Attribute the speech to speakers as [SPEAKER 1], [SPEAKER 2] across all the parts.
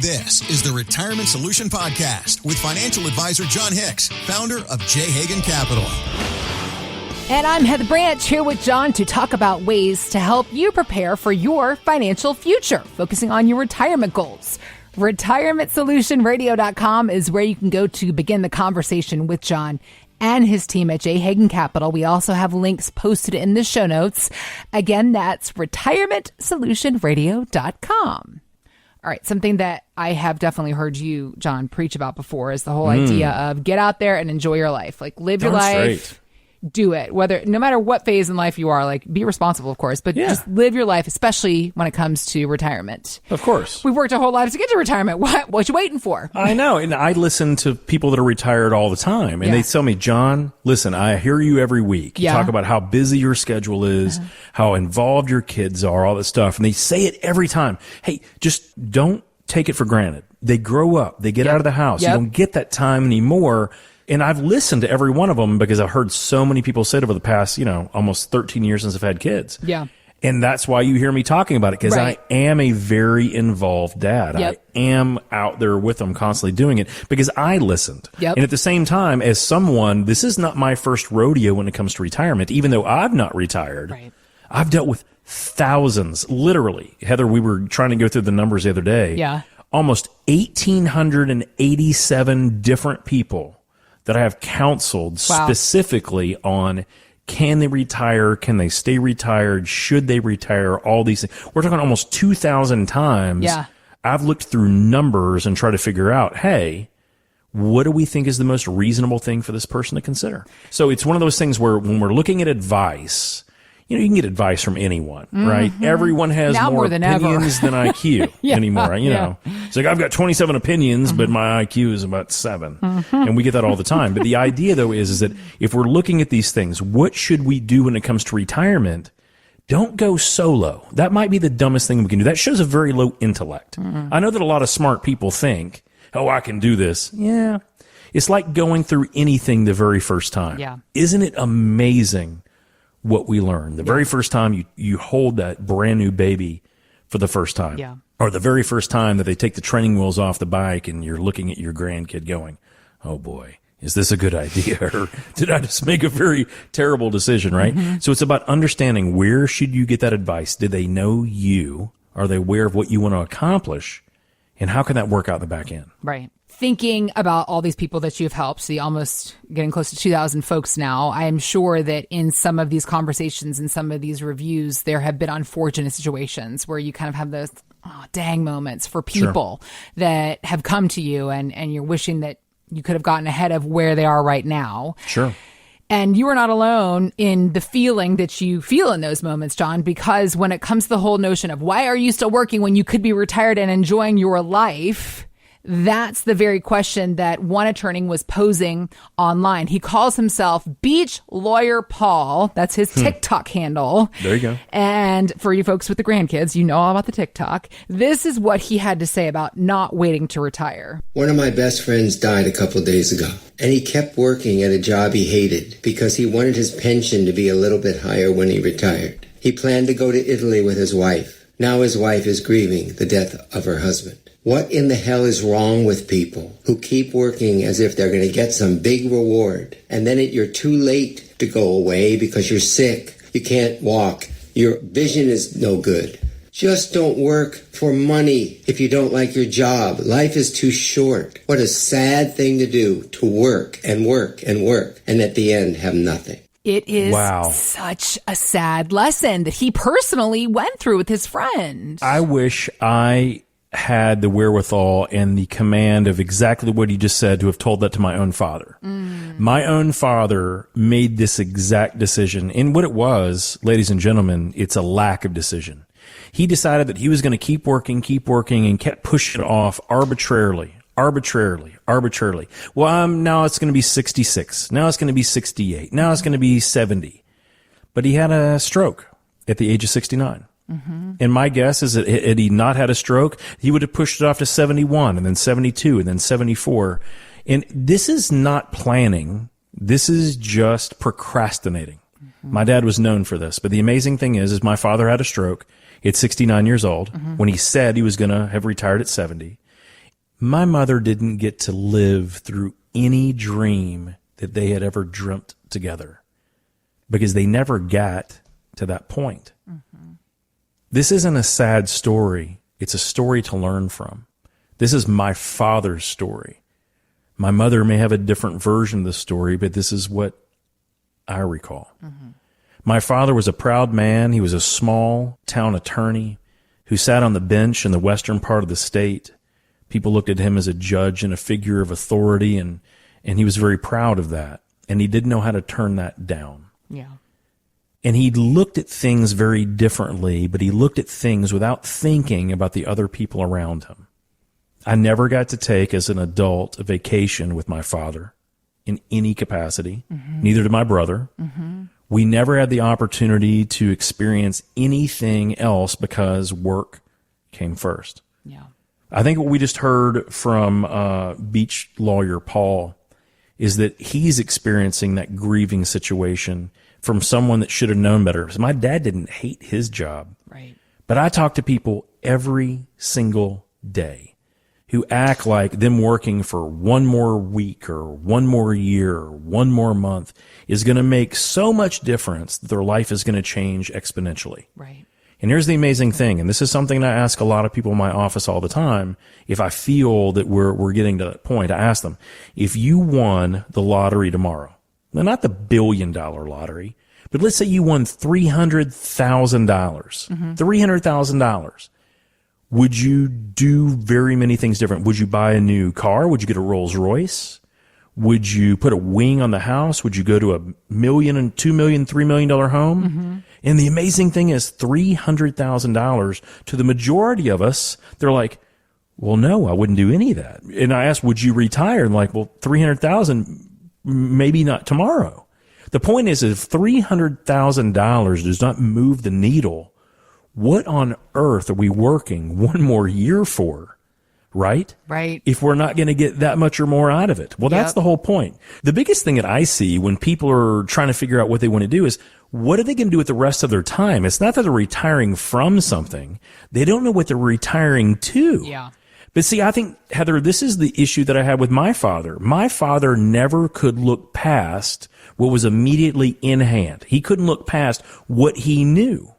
[SPEAKER 1] This is the Retirement Solution Podcast with financial advisor John Hicks, founder of J. Hagan Capital.
[SPEAKER 2] And I'm Heather Branch here with John to talk about ways to help you prepare for your financial future, focusing on your retirement goals. RetirementSolutionRadio.com is where you can go to begin the conversation with John and his team at J. Hagan Capital. We also have links posted in the show notes. Again, that's RetirementSolutionRadio.com. All right, something that I have definitely heard you, John, preach about before is the whole idea of get out there and enjoy your life. Like, live your life.
[SPEAKER 3] Straight.
[SPEAKER 2] Do it. No matter what phase in life you are, like, be responsible, of course, but just live your life, especially when it comes to retirement.
[SPEAKER 3] Of course.
[SPEAKER 2] We've worked our whole lives to get to retirement. What you waiting for?
[SPEAKER 3] I know. And I listen to people that are retired all the time. And they tell me, John, listen, I hear you every week. You talk about how busy your schedule is, how involved your kids are, all that stuff. And they say it every time. Hey, just don't take it for granted. They grow up. They get out of the house. You don't get that time anymore. And I've listened to every one of them because I've heard so many people say it over the past, almost 13 years since I've had kids. Yeah. And that's why you hear me talking about it, because I am a very involved dad. I am out there with them constantly doing it because I listened. And at the same time, as someone, this is not my first rodeo when it comes to retirement, even though I've not retired. I've dealt with thousands, literally. Heather, we were trying to go through the numbers the other day. Yeah. Almost 1,887 different people that I have counseled specifically on, can they retire? Can they stay retired? Should they retire? All these things. We're talking almost 2,000 times. Yeah. I've looked through numbers and tried to figure out, hey, what do we think is the most reasonable thing for this person to consider? So it's one of those things where when we're looking at advice, you can get advice from anyone, right? Everyone has more opinions than IQ anymore. It's like, I've got 27 opinions, but my IQ is about 7. And we get that all the time. But the idea, though, is that if we're looking at these things, what should we do when it comes to retirement? Don't go solo. That might be the dumbest thing we can do. That shows a very low intellect. I know that a lot of smart people think, oh, I can do this. Yeah. It's like going through anything the very first time. Yeah. Isn't it amazing what we learn the very first time you hold that brand new baby for the first time, or the very first time that they take the training wheels off the bike and you're looking at your grandkid going, oh boy, is this a good idea? Or did I just make a very terrible decision? Right. So it's about understanding, where should you get that advice? Do they know you? Are they aware of what you want to accomplish? And how can that work out in the back end? Right. Thinking about all these people that you've helped, see, almost getting close to 2,000 folks now, I am sure that in some of these conversations and some of these reviews, there have been unfortunate situations where you kind of have those dang moments for people that have come to you and you're wishing that you could have gotten ahead of where they are right now. Sure. And you are not alone in the feeling that you feel in those moments, John, because when it comes to the whole notion of why are you still working when you could be retired and enjoying your life, that's the very question that one attorney was posing online. He calls himself Beach Lawyer Paul. That's his TikTok handle. There you go. And for you folks with the grandkids, you know all about the TikTok. This is what he had to say about not waiting to retire.
[SPEAKER 4] One of my best friends died a couple days ago, and he kept working at a job he hated because he wanted his pension to be a little bit higher when he retired. He planned to go to Italy with his wife. Now his wife is grieving the death of her husband. What in the hell is wrong with people who keep working as if they're going to get some big reward, and then you're too late to go away because you're sick, you can't walk, your vision is no good. Just don't work for money if you don't like your job. Life is too short. What a sad thing to do, to work and work and work, and at the end have nothing.
[SPEAKER 2] It is such a sad lesson that he personally went through with his friend.
[SPEAKER 3] I wish I had the wherewithal and the command of exactly what he just said to have told that to my own father. My own father made this exact decision. And what it was, ladies and gentlemen, it's a lack of decision. He decided that he was going to keep working, and kept pushing it off arbitrarily. Well, now it's going to be 66. Now it's going to be 68. Now it's going to be 70. But he had a stroke at the age of 69. And my guess is that had he not had a stroke, he would have pushed it off to 71 and then 72 and then 74. And this is not planning. This is just procrastinating. My dad was known for this. But the amazing thing is my father had a stroke at 69 years old when he said he was going to have retired at 70. my mother didn't get to live through any dream that they had ever dreamt together because they never got to that point. Mm-hmm. This isn't a sad story. It's a story to learn from. This is my father's story. My mother may have a different version of the story, but this is what I recall. Mm-hmm. My father was a proud man. He was a small town attorney who sat on the bench in the western part of the state. People looked at him as a judge and a figure of authority, and he was very proud of that. And he didn't know how to turn that down.
[SPEAKER 2] Yeah.
[SPEAKER 3] And he looked at things very differently, but he looked at things without thinking about the other people around him. I never got to take, as an adult, a vacation with my father in any capacity. Mm-hmm. Neither did my brother. Mm-hmm. We never had the opportunity to experience anything else because work came first.
[SPEAKER 2] Yeah.
[SPEAKER 3] I think what we just heard from beach lawyer Paul is that he's experiencing that grieving situation from someone that should have known better. So my dad didn't hate his job.
[SPEAKER 2] Right.
[SPEAKER 3] But I talk to people every single day who act like them working for one more week or one more year or one more month is going to make so much difference that their life is going to change exponentially.
[SPEAKER 2] Right.
[SPEAKER 3] And here's the amazing thing, and this is something I ask a lot of people in my office all the time. If I feel that we're getting to that point, I ask them, if you won the lottery tomorrow, now not the $1 billion lottery, but let's say you won $300,000, mm-hmm. $300,000. Would you do very many things different? Would you buy a new car? Would you get a Rolls Royce? Would you put a wing on the house? Would you go to $1 million and $2 million, $3 million home? Mm-hmm. And the amazing thing is $300,000 to the majority of us, they're like, well, no, I wouldn't do any of that. And I asked, would you retire? And like, well, 300,000, maybe not tomorrow. The point is, if $300,000 does not move the needle, what on earth are we working one more year for? Right?
[SPEAKER 2] Right.
[SPEAKER 3] If we're not going to get that much or more out of it. Well, that's the whole point. The biggest thing that I see when people are trying to figure out what they want to do is, what are they going to do with the rest of their time? It's not that they're retiring from something. They don't know what they're retiring to.
[SPEAKER 2] Yeah.
[SPEAKER 3] But see, I think, Heather, this is the issue that I had with my father. My father never could look past what was immediately in hand. He couldn't look past what he knew.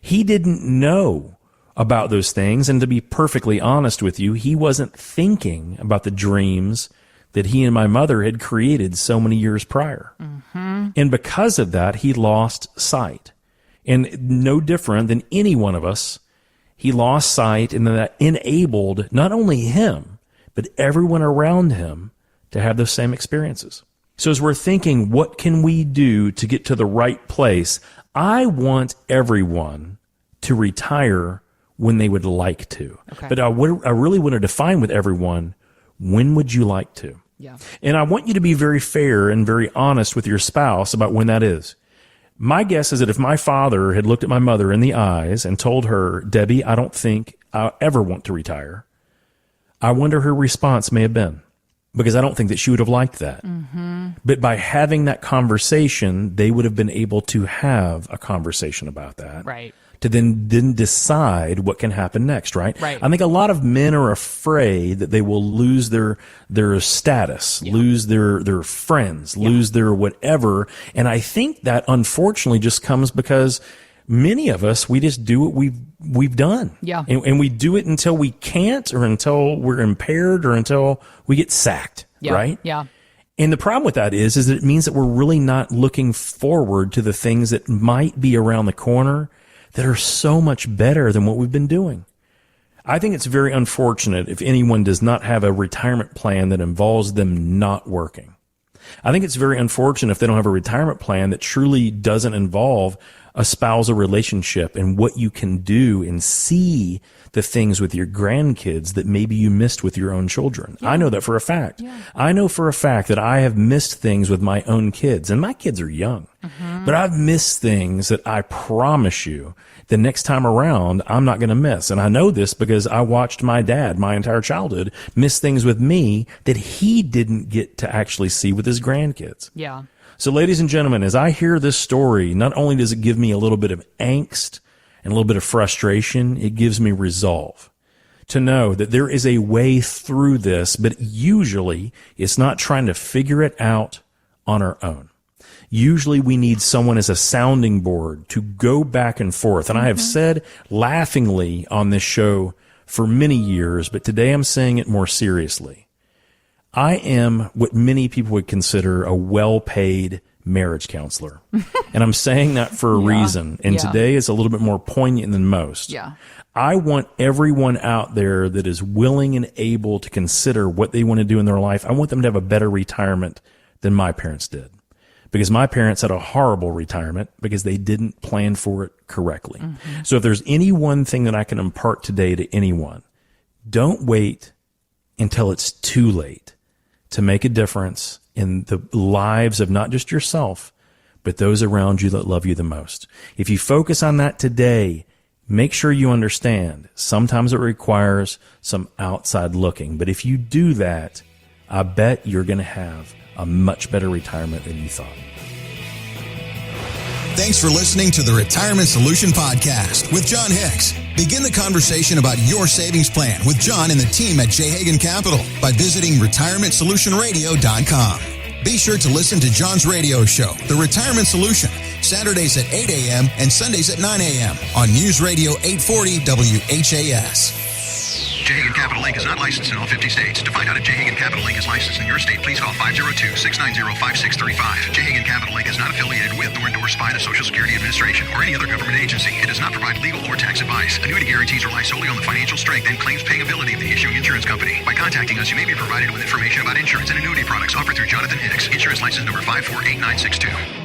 [SPEAKER 3] He didn't know about those things. And to be perfectly honest with you, he wasn't thinking about the dreams that he and my mother had created so many years prior. Mm-hmm. And because of that, he lost sight. And no different than any one of us, he lost sight, and that enabled not only him, but everyone around him to have those same experiences. So as we're thinking, what can we do to get to the right place? I want everyone to retire when they would like to. Okay. But I really want to define with everyone, when would you like to?
[SPEAKER 2] Yeah.
[SPEAKER 3] And I want you to be very fair and very honest with your spouse about when that is. My guess is that if my father had looked at my mother in the eyes and told her, Debbie, I don't think I'll ever want to retire, I wonder her response may have been, because I don't think that she would have liked that. Mm-hmm. But by having that conversation, they would have been able to have a conversation about that.
[SPEAKER 2] Right.
[SPEAKER 3] To then decide what can happen next, right?
[SPEAKER 2] Right.
[SPEAKER 3] I think a lot of men are afraid that they will lose their status, lose their friends, lose their whatever. And I think that unfortunately just comes because many of us, we just do what we've done.
[SPEAKER 2] Yeah.
[SPEAKER 3] And we do it until we can't, or until we're impaired, or until we get sacked, right?
[SPEAKER 2] Yeah.
[SPEAKER 3] And the problem with that is that it means that we're really not looking forward to the things that might be around the corner that are so much better than what we've been doing. I think it's very unfortunate if anyone does not have a retirement plan that involves them not working. I think it's very unfortunate if they don't have a retirement plan that truly doesn't involve a spousal relationship and what you can do and see the things with your grandkids that maybe you missed with your own children. Yeah. I know that for a fact. Yeah. I know for a fact that I have missed things with my own kids, and my kids are young. Mm-hmm. But I've missed things that I promise you the next time around I'm not going to miss. And I know this because I watched my dad my entire childhood miss things with me that he didn't get to actually see with his grandkids.
[SPEAKER 2] Yeah.
[SPEAKER 3] So ladies and gentlemen, as I hear this story, not only does it give me a little bit of angst and a little bit of frustration, it gives me resolve to know that there is a way through this, but usually it's not trying to figure it out on our own. Usually we need someone as a sounding board to go back and forth. And I have said laughingly on this show for many years, but today I'm saying it more seriously. I am what many people would consider a well-paid marriage counselor. And I'm saying that for a reason. And today is a little bit more poignant than most.
[SPEAKER 2] Yeah.
[SPEAKER 3] I want everyone out there that is willing and able to consider what they want to do in their life. I want them to have a better retirement than my parents did. Because my parents had a horrible retirement because they didn't plan for it correctly. So if there's any one thing that I can impart today to anyone, don't wait until it's too late to make a difference in the lives of not just yourself, but those around you that love you the most. If you focus on that today, make sure you understand sometimes it requires some outside looking. But if you do that, I bet you're going to have a much better retirement than you thought.
[SPEAKER 1] Thanks for listening to the Retirement Solution Podcast with John Hicks. Begin the conversation about your savings plan with John and the team at J. Hagan Capital by visiting retirementsolutionradio.com. Be sure to listen to John's radio show, The Retirement Solution, Saturdays at 8 a.m. and Sundays at 9 a.m. on News Radio 840 WHAS.
[SPEAKER 5] J. Hagan Capital Inc. is not licensed in all 50 states. To find out if J. Hagan Capital Inc. is licensed in your state, please call 502-690-5635. J. Hagan Capital Inc. is not affiliated with nor endorsed by the Social Security Administration or any other government agency. It does not provide legal or tax advice. Annuity guarantees rely solely on the financial strength and claims paying ability of the issuing insurance company. By contacting us, you may be provided with information about insurance and annuity products offered through Jonathan Hicks, insurance license number 548962.